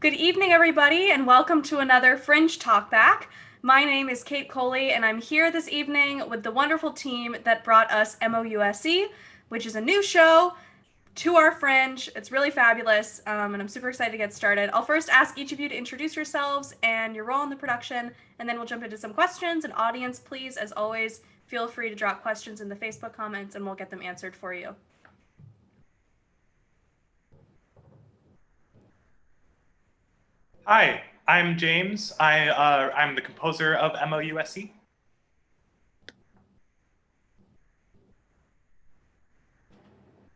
Good evening, everybody, and welcome to another Fringe Talkback. My name is Kate Coley, and I'm here this evening with the wonderful team that brought us MOUSE, which is a new show to our Fringe. It's really fabulous, and I'm super excited to get started. I'll first ask each of you to introduce yourselves and your role in the production, and then we'll jump into some questions. And audience, please, as always, feel free to drop questions in the Facebook comments, and we'll get them answered for you. Hi, I'm James. I'm the composer of MOUSE.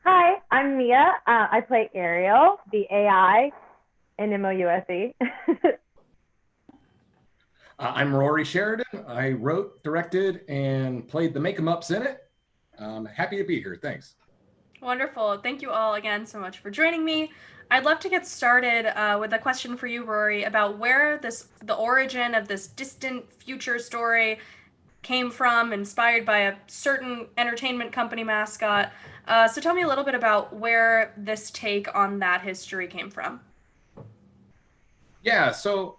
Hi, I'm Mia. I play Ariel, the AI in MOUSE. I'm Rory Sheridan. I wrote, directed, and played the make-em-ups in it. Happy to be here. Thanks. Wonderful. Thank you all again so much for joining me. I'd love to get started with a question for you, Rory, about where the origin of this distant future story came from, inspired by a certain entertainment company mascot. So tell me a little bit about where this take on that history came from. Yeah, so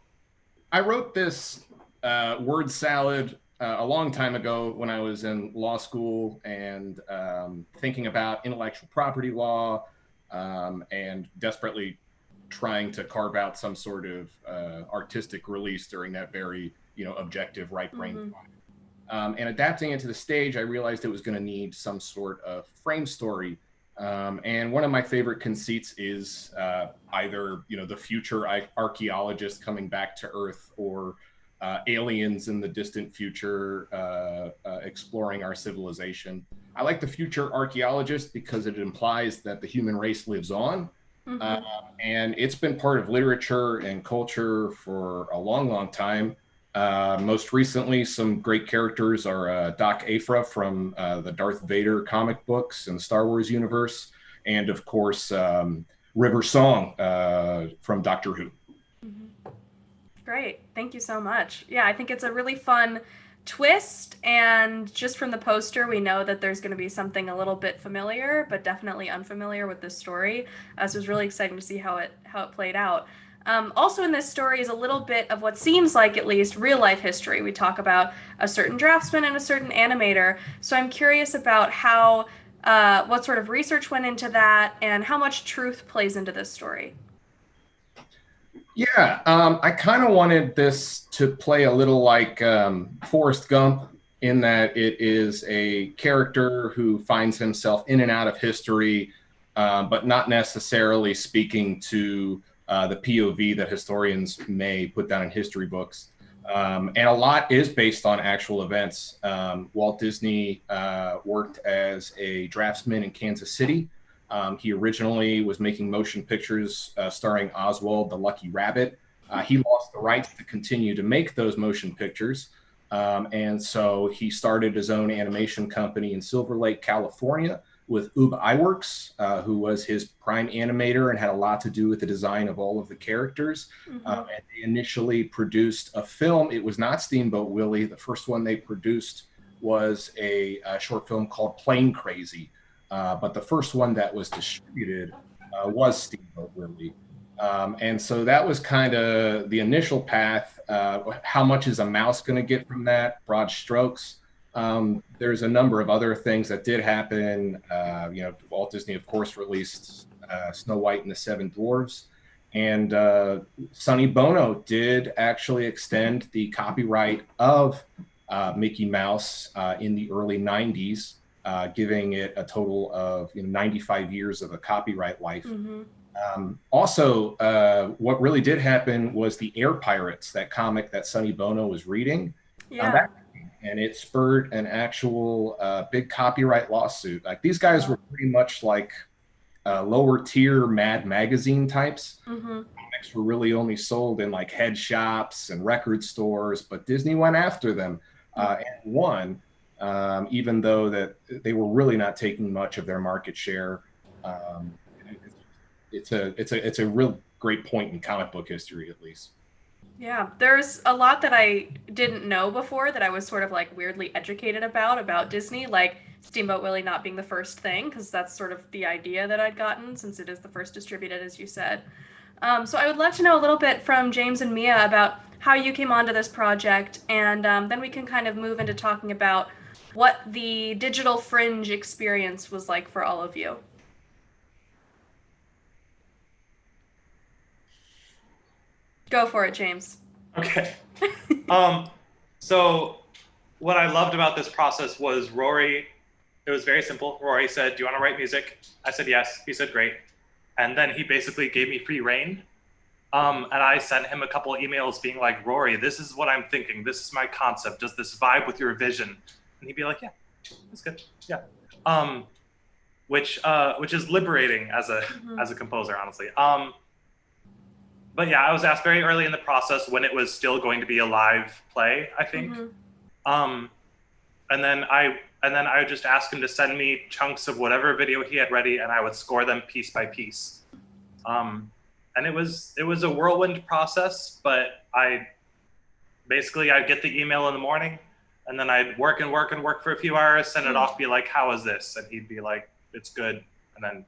I wrote this word salad a long time ago when I was in law school and thinking about intellectual property law and desperately trying to carve out some sort of artistic release during that very, objective right brain. Mm-hmm. And adapting it to the stage, I realized it was going to need some sort of frame story. And one of my favorite conceits is either, the future archaeologist coming back to Earth or aliens in the distant future exploring our civilization. I like the future archaeologist because it implies that the human race lives on. Mm-hmm. And it's been part of literature and culture for a long, long time. Most recently, some great characters are Doc Aphra from the Darth Vader comic books and the Star Wars universe, and of course, River Song from Doctor Who. Mm-hmm. Great. Thank you so much. Yeah, I think it's a really fun twist, and just from the poster, we know that there's going to be something a little bit familiar, but definitely unfamiliar with this story. So it was really exciting to see how it played out. Also in this story is a little bit of what seems like, at least, real-life history. We talk about a certain draftsman and a certain animator, so I'm curious about how, what sort of research went into that, and how much truth plays into this story. Yeah, I kind of wanted this to play a little like Forrest Gump, in that it is a character who finds himself in and out of history, but not necessarily speaking to the POV that historians may put down in history books. And a lot is based on actual events. Walt Disney worked as a draftsman in Kansas City. He originally was making motion pictures starring Oswald the Lucky Rabbit. He lost the rights to continue to make those motion pictures. And so he started his own animation company in Silver Lake, California, with Ub Iwerks, who was his prime animator and had a lot to do with the design of all of the characters. Mm-hmm. And they initially produced a film. It was not Steamboat Willie. The first one they produced was a short film called Plane Crazy. But the first one that was distributed was Steamboat Willie. And so that was kind of the initial path. How much is a mouse going to get from that? Broad strokes. There's a number of other things that did happen. Walt Disney, of course, released Snow White and the Seven Dwarfs. And Sonny Bono did actually extend the copyright of Mickey Mouse in the early 90s, giving it a total of 95 years of a copyright life. Mm-hmm. Also, what really did happen was the Air Pirates, that comic that Sonny Bono was reading. Yeah. And it spurred an actual big copyright lawsuit. Like, these guys were pretty much like lower tier Mad Magazine types. Mm-hmm. Comics were really only sold in like head shops and record stores, but Disney went after them and won, even though that they were really not taking much of their market share. It's a real great point in comic book history, at least. Yeah, there's a lot that I didn't know before that I was sort of like weirdly educated about Disney, like Steamboat Willie not being the first thing, because that's sort of the idea that I'd gotten since it is the first distributed, as you said. So I would love to know a little bit from James and Mia about how you came onto this project, and then we can kind of move into talking about what the digital Fringe experience was like for all of you. Go for it, James. Okay. Um, so what I loved about this process was Rory. It was very simple. Rory said, "Do you want to write music?" I said yes. He said great, and then he basically gave me free reign. And I sent him a couple emails being like, "Rory, this is what I'm thinking. This is my concept. Does this vibe with your vision?" And he'd be like, "Yeah, that's good. Yeah." Which is liberating as a composer, honestly. But yeah, I was asked very early in the process when it was still going to be a live play, I think. Um, and then I would just ask him to send me chunks of whatever video he had ready, and I would score them piece by piece. And it was a whirlwind process, but I'd get the email in the morning, and then I'd work and work and work for a few hours, send it off, be like, "How is this?" And he'd be like, "It's good." And then,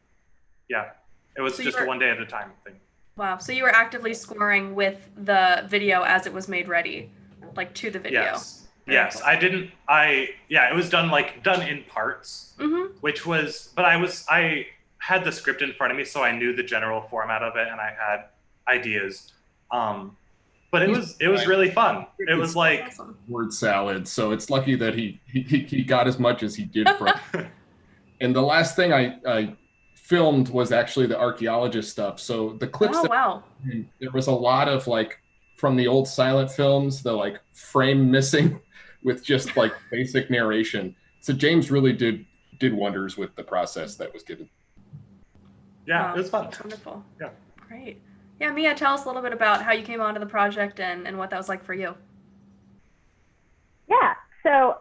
yeah, it was just a one day at a time thing. Wow. So you were actively scoring with the video as it was made ready, like to the video. Yes. Yes. It was done in parts, which was, but I had the script in front of me, so I knew the general format of it and I had ideas. But it was really fun. It was like Awesome. Word salad. So it's lucky that he got as much as he did from. And the last thing I filmed was actually the archaeologist stuff. So the clips there was a lot of like from the old silent films, the like frame missing with just like basic narration. So James really did wonders with the process that was given. Yeah, it was fun. Wonderful. Yeah. Great. Yeah, Mia, tell us a little bit about how you came onto the project and what that was like for you. Yeah. So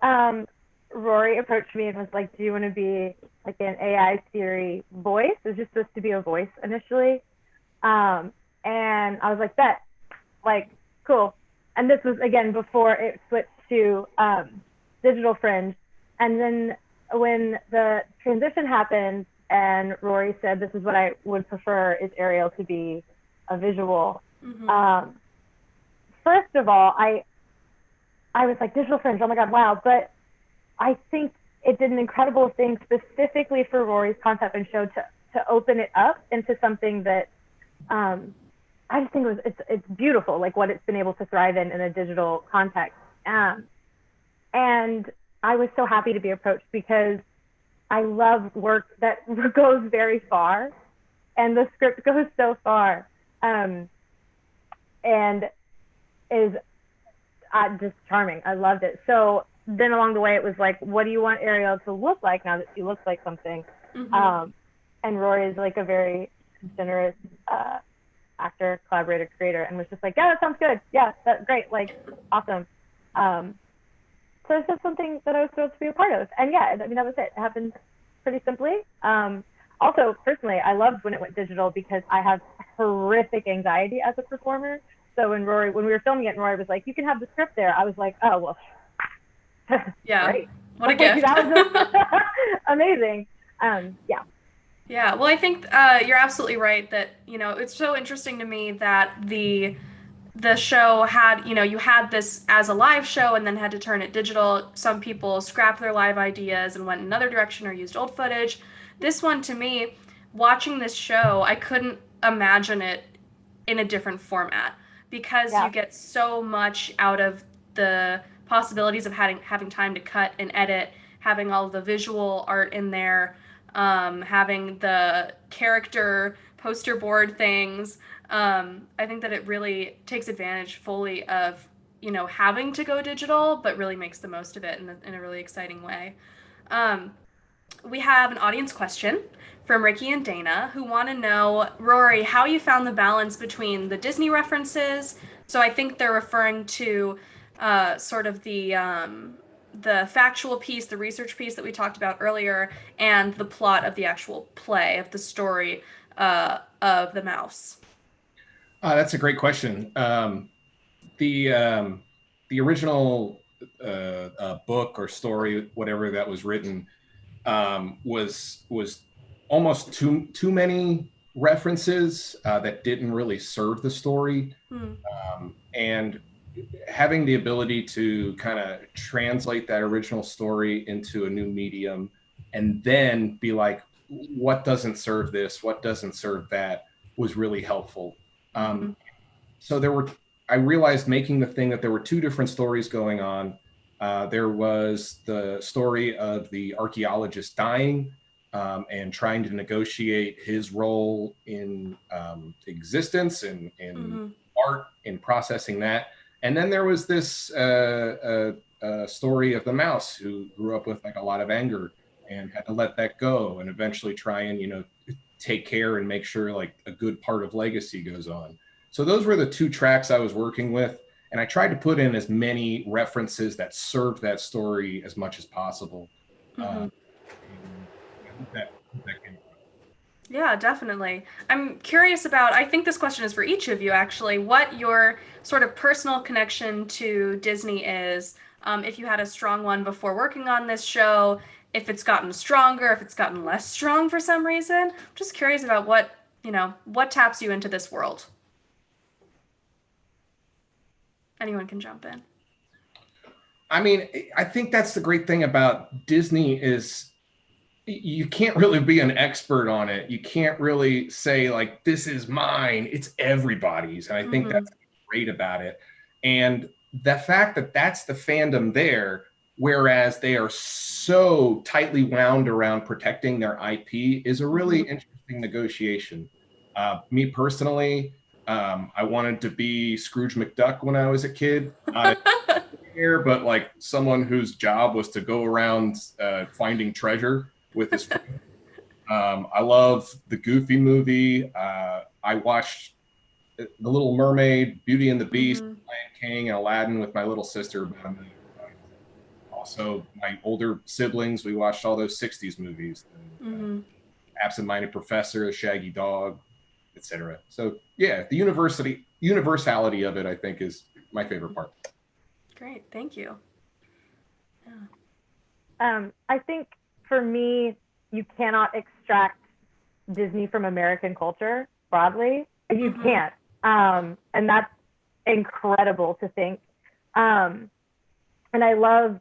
Rory approached me and was like, "Do you want to be like an AI Siri voice?" It was just supposed to be a voice initially. And I was like, "Bet." Like, cool. And this was, again, before it switched to digital Fringe. And then when the transition happened and Rory said, "This is what I would prefer, is Ariel to be a visual." First of all, I was like, digital Fringe, oh my God, wow. But I think it did an incredible thing specifically for Rory's concept and show to open it up into something that I just think it's beautiful, like what it's been able to thrive in a digital context. And I was so happy to be approached because I love work that goes very far, and the script goes so far, and is just charming. I loved it. So then along the way, it was like, what do you want Ariel to look like now that she looks like something? And Rory is like a very generous actor, collaborator, creator, and was just like, "Yeah, that sounds good. Yeah, that's great. Like, awesome." So it's just something that I was thrilled to be a part of. And yeah, I mean, that was it. It happened pretty simply. Also, personally, I loved when it went digital because I have horrific anxiety as a performer. So when we were filming it and Rory was like, "You can have the script there," I was like, "Oh, well, yeah, great. What a gift." That was amazing. Yeah. Yeah, well, I think you're absolutely right that, it's so interesting to me that the show had, you had this as a live show and then had to turn it digital. Some people scrapped their live ideas and went in another direction or used old footage. This one, to me, watching this show, I couldn't imagine it in a different format because you get so much out of the possibilities of having time to cut and edit, having all the visual art in there, having the character poster board things. I think that it really takes advantage fully of, having to go digital, but really makes the most of it in a really exciting way. We have an audience question from Ricky and Dana who want to know, Rory, how you found the balance between the Disney references. So I think they're referring to sort of the factual piece, the research piece that we talked about earlier, and the plot of the actual play, of the story of the mouse. That's a great question. The original book or story, whatever that was written, was almost too many references that didn't really serve the story. And having the ability to kind of translate that original story into a new medium and then be like, what doesn't serve this? What doesn't serve that was really helpful. So I realized making the thing that there were two different stories going on. There was the story of the archaeologist dying and trying to negotiate his role in existence and art in processing that. And then there was this story of the mouse who grew up with like a lot of anger and had to let that go and eventually try and, you know, take care and make sure like a good part of legacy goes on. So those were the two tracks I was working with. And I tried to put in as many references that served that story as much as possible. Yeah, definitely. I'm curious about, I think this question is for each of you actually, what your sort of personal connection to Disney is. If you had a strong one before working on this show, if it's gotten stronger, if it's gotten less strong for some reason. I'm just curious about what, you know, what taps you into this world. Anyone can jump in. I mean, I think that's the great thing about Disney is you can't really be an expert on it. You can't really say like, this is mine. It's everybody's. And I think that's great about it. And the fact that that's the fandom there, whereas they are so tightly wound around protecting their IP is a really interesting negotiation. Me personally, I wanted to be Scrooge McDuck when I was a kid. Not here, but like someone whose job was to go around finding treasure with his friends. I love the Goofy movie. I watched The Little Mermaid, Beauty and the Beast, Lion King, and Aladdin with my little sister about a minute ago. Also, my older siblings, we watched all those 60s movies. Absent-Minded Professor, Shaggy Dog, etc. So yeah, the universality of it, I think, is my favorite part. Great, thank you. I think for me, you cannot extract Disney from American culture broadly. You can't. And that's incredible to think. And I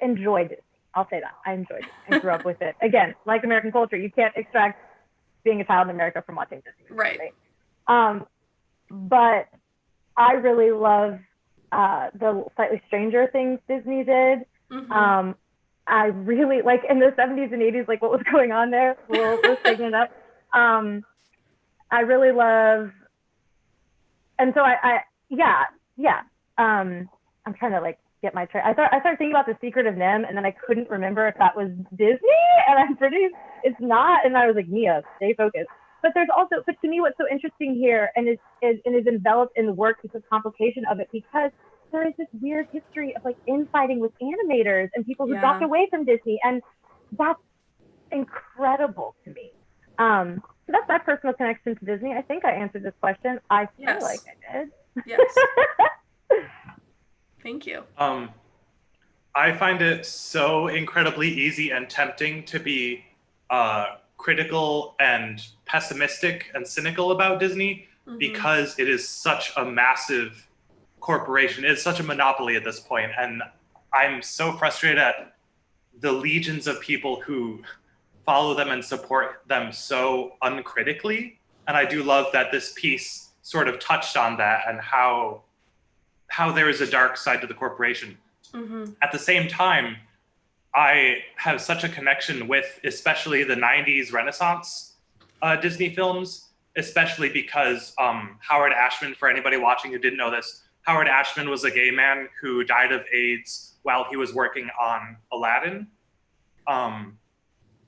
enjoyed it. I'll say that. I enjoyed it and grew up with it. Again, like American culture, you can't extract being a child in America from watching Disney. Right. But I really love the slightly stranger things Disney did. I really like in the 70s and 80s, like what was going on there. We're taking it up. I really love, and so I'm trying to like get my I started thinking about The Secret of NIMH, and then I couldn't remember if that was Disney, and it's not, and I was like, Mia, stay focused. But there's also, but to me, what's so interesting here, and is enveloped in the work, is the complication of it, because there is this weird history of like infighting with animators and people who dropped away from Disney, and that's incredible to me. So that's my personal connection to Disney. I think I answered this question. I feel like I did. Yes. Thank you. I find it so incredibly easy and tempting to be critical and pessimistic and cynical about Disney because it is such a massive corporation. It's such a monopoly at this point. And I'm so frustrated at the legions of people who follow them and support them so uncritically. And I do love that this piece sort of touched on that and how there is a dark side to the corporation. At the same time, I have such a connection with especially the 90s Renaissance Disney films, especially because Howard Ashman, for anybody watching who didn't know this, Howard Ashman was a gay man who died of AIDS while he was working on Aladdin.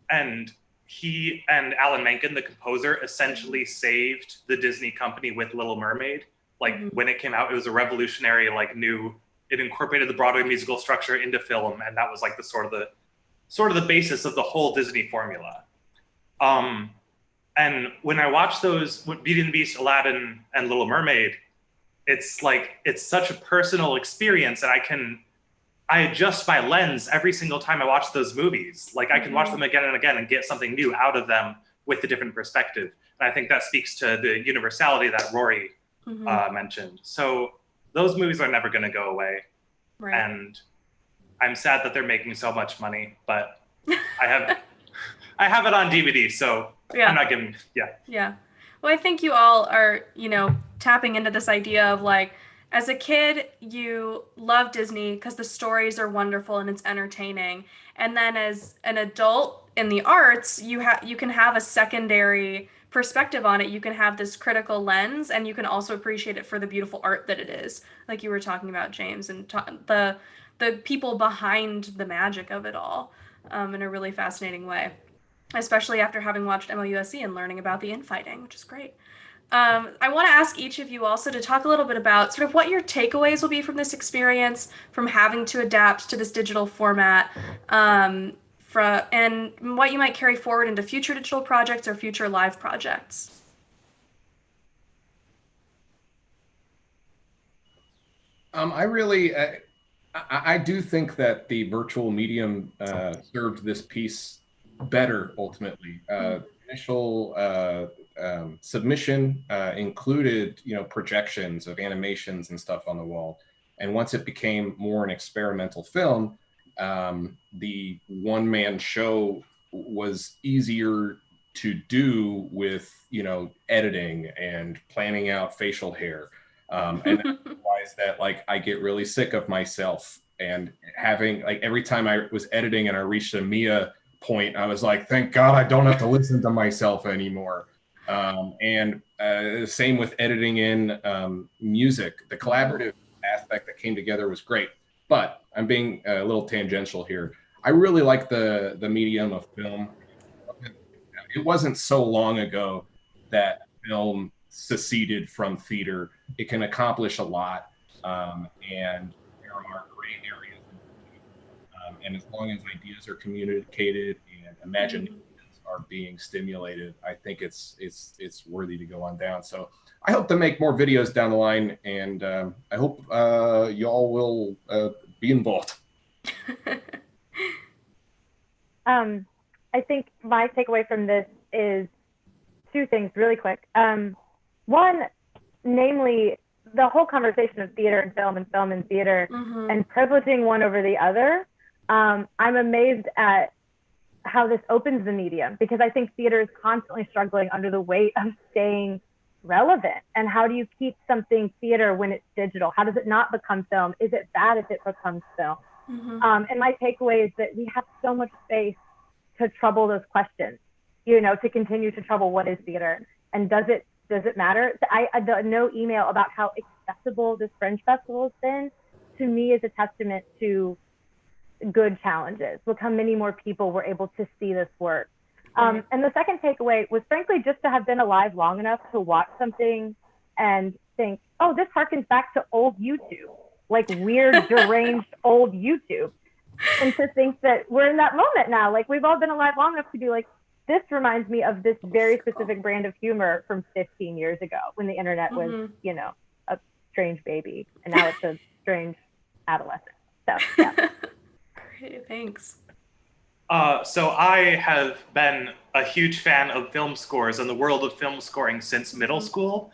And he and Alan Menken, the composer, essentially saved the Disney company with Little Mermaid. Like when it came out, it was a revolutionary, like it incorporated the Broadway musical structure into film. And that was like the sort of the basis of the whole Disney formula. And when I watch those Beauty and the Beast, Aladdin, and Little Mermaid, it's such a personal experience, and I adjust my lens every single time I watch those movies. Like I can watch them again and again and get something new out of them with a different perspective. And I think that speaks to the universality that Rory mentioned. So those movies are never going to go away. Right. And I'm sad that they're making so much money, but I have it on DVD, so I'm not giving. Yeah. Well, I think you all are, tapping into this idea of like, as a kid, you love Disney because the stories are wonderful and it's entertaining. And then as an adult in the arts, you can have a secondary perspective on it. You can have this critical lens, and you can also appreciate it for the beautiful art that it is, like you were talking about, James, and the people behind the magic of it all, in a really fascinating way, especially after having watched MLUSC and learning about the infighting, which is great. I want to ask each of you also to talk a little bit about sort of what your takeaways will be from this experience, from having to adapt to this digital format, and what you might carry forward into future digital projects or future live projects. I do think that the virtual medium served this piece better ultimately. Initial submission included, projections of animations and stuff on the wall. And once it became more an experimental film, the one-man show was easier to do with, editing and planning out facial hair. And I realized that like I get really sick of myself, and having like every time I was editing and I reached a Mia point, I was like, thank God I don't have to listen to myself anymore. And same with editing in music. The collaborative aspect that came together was great. But I'm being a little tangential here. I really like the medium of film. It wasn't so long ago that film seceded from theater. It can accomplish a lot, and there are gray areas. And as long as ideas are communicated and imaginations are being stimulated, I think it's worthy to go on down. So I hope to make more videos down the line, and I hope y'all will be involved. I think my takeaway from this is two things really quick. One, namely, the whole conversation of theater and film and theater, and privileging one over the other. I'm amazed at how this opens the medium, because I think theater is constantly struggling under the weight of staying relevant. And how do you keep something theater when it's digital? How does it not become film? Is it bad if it becomes film? And my takeaway is that we have so much space to trouble those questions, to continue to trouble what is theater, and does it matter? No email about how accessible this Fringe Festival has been, to me, is a testament to good challenges. Look how many more people were able to see this work. And the second takeaway was, frankly, just to have been alive long enough to watch something and think, oh, this harkens back to old YouTube, like weird, deranged old YouTube. And to think that we're in that moment now. Like, we've all been alive long enough to be like, this reminds me of this very specific brand of humor from 15 years ago, when the internet was, a strange baby, and now it's a strange adolescent. So, yeah. Great, thanks. So I have been a huge fan of film scores and the world of film scoring since middle school.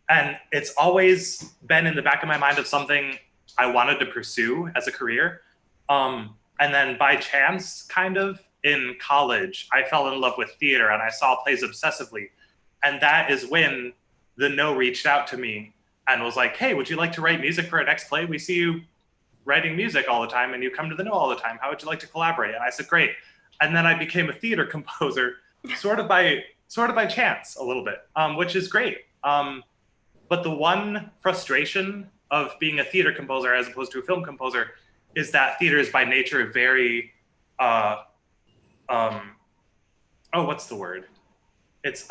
And it's always been in the back of my mind of something I wanted to pursue as a career. And then by chance, kind of, in college, I fell in love with theater and I saw plays obsessively. And that is when the No reached out to me and was like, hey, would you like to write music for our next play? We see you writing music all the time and you come to the No all the time. How would you like to collaborate? And I said, great. And then I became a theater composer, sort of by chance a little bit, which is great. But the one frustration of being a theater composer as opposed to a film composer is that theater is by nature very, what's the word? It's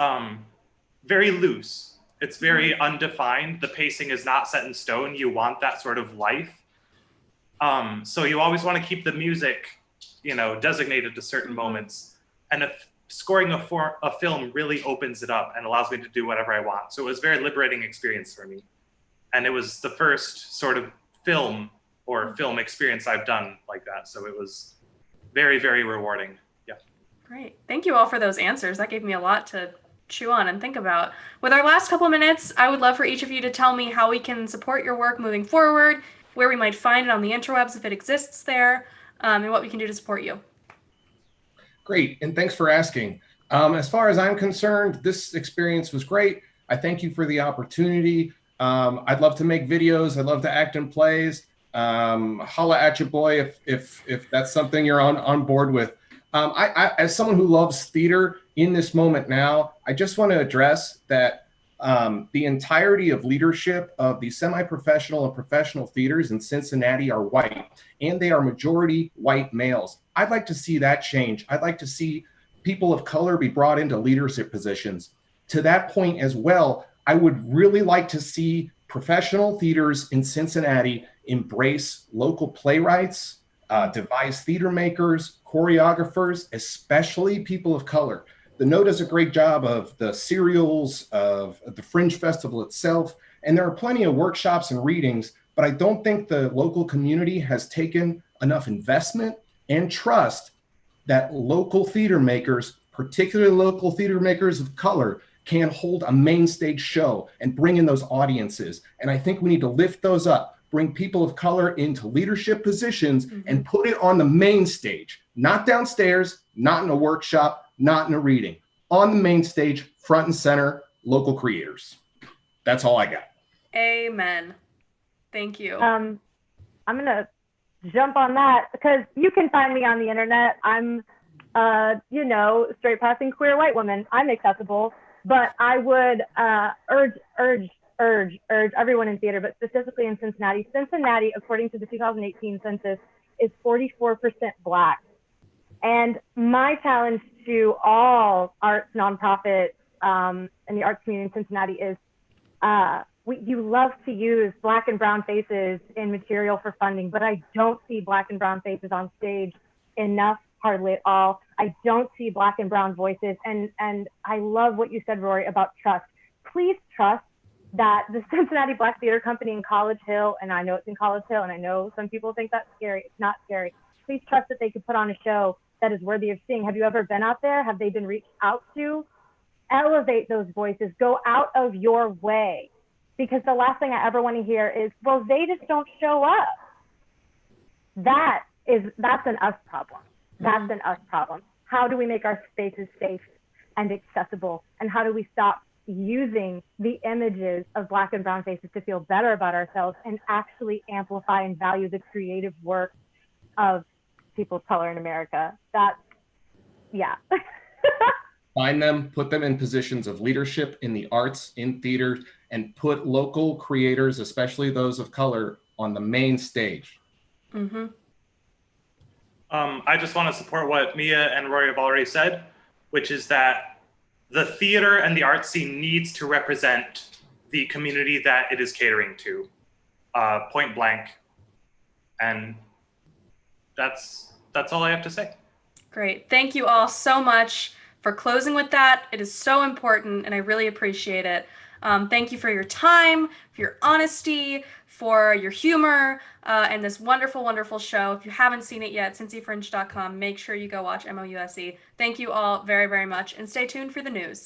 very loose. It's very undefined. The pacing is not set in stone. You want that sort of life. So you always want to keep the music, designated to certain moments. And if scoring a film really opens it up and allows me to do whatever I want. So it was a very liberating experience for me. And it was the first sort of film experience I've done like that. So it was very, very rewarding. Yeah. Great. Thank you all for those answers. That gave me a lot to chew on and think about. With our last couple minutes, I would love for each of you to tell me how we can support your work moving forward, where we might find it on the interwebs if it exists there, and what we can do to support you. Great, and thanks for asking. As far as I'm concerned, this experience was great. I thank you for the opportunity. I'd love to make videos. I'd love to act in plays. Holla at your boy if that's something you're on board with. As someone who loves theater in this moment now, I just want to address that the entirety of leadership of the semi-professional and professional theaters in Cincinnati are white, and they are majority white males. I'd like to see that change. I'd like to see people of color be brought into leadership positions. To that point as well, I would really like to see professional theaters in Cincinnati embrace local playwrights, devise theater makers, choreographers, especially people of color. The Know does a great job of the serials, of the Fringe Festival itself, and there are plenty of workshops and readings, but I don't think the local community has taken enough investment and trust that local theater makers, particularly local theater makers of color, can hold a main stage show and bring in those audiences. And I think we need to lift those up, bring people of color into leadership positions and put it on the main stage, not downstairs, not in a workshop, not in a reading, on the main stage, front and center, local creators. That's all I got. Amen. Thank you. I'm going to jump on that because you can find me on the internet. I'm, straight passing queer white woman. I'm accessible, but I would urge everyone in theater, but specifically in Cincinnati. Cincinnati, according to the 2018 census, is 44% Black. And my challenge to all arts nonprofits and the arts community in Cincinnati is you love to use Black and brown faces in material for funding, but I don't see Black and brown faces on stage enough, hardly at all. I don't see Black and brown voices. And I love what you said, Rory, about trust. Please trust that the Cincinnati Black Theater Company in College Hill, and I know it's in College Hill, and I know some people think that's scary. It's not scary. Please trust that they could put on a show that is worthy of seeing. Have you ever been out there? Have they been reached out to? Elevate those voices. Go out of your way. Because the last thing I ever want to hear is, well, they just don't show up. That's an us problem. That's an us problem. How do we make our spaces safe and accessible? And how do we stop using the images of Black and brown faces to feel better about ourselves and actually amplify and value the creative work of people of color in America? Find them, put them in positions of leadership in the arts, in theater, and put local creators, especially those of color, on the main stage. I just want to support what Mia and Rory have already said, which is that the theater and the art scene needs to represent the community that it is catering to, point blank. And that's all I have to say. Great. Thank you all so much for closing with that. It is so important, and I really appreciate it. Thank you for your time, for your honesty, for your humor, and this wonderful, wonderful show. If you haven't seen it yet, cincyfringe.com. Make sure you go watch MOUSE. Thank you all very, very much, and stay tuned for the news.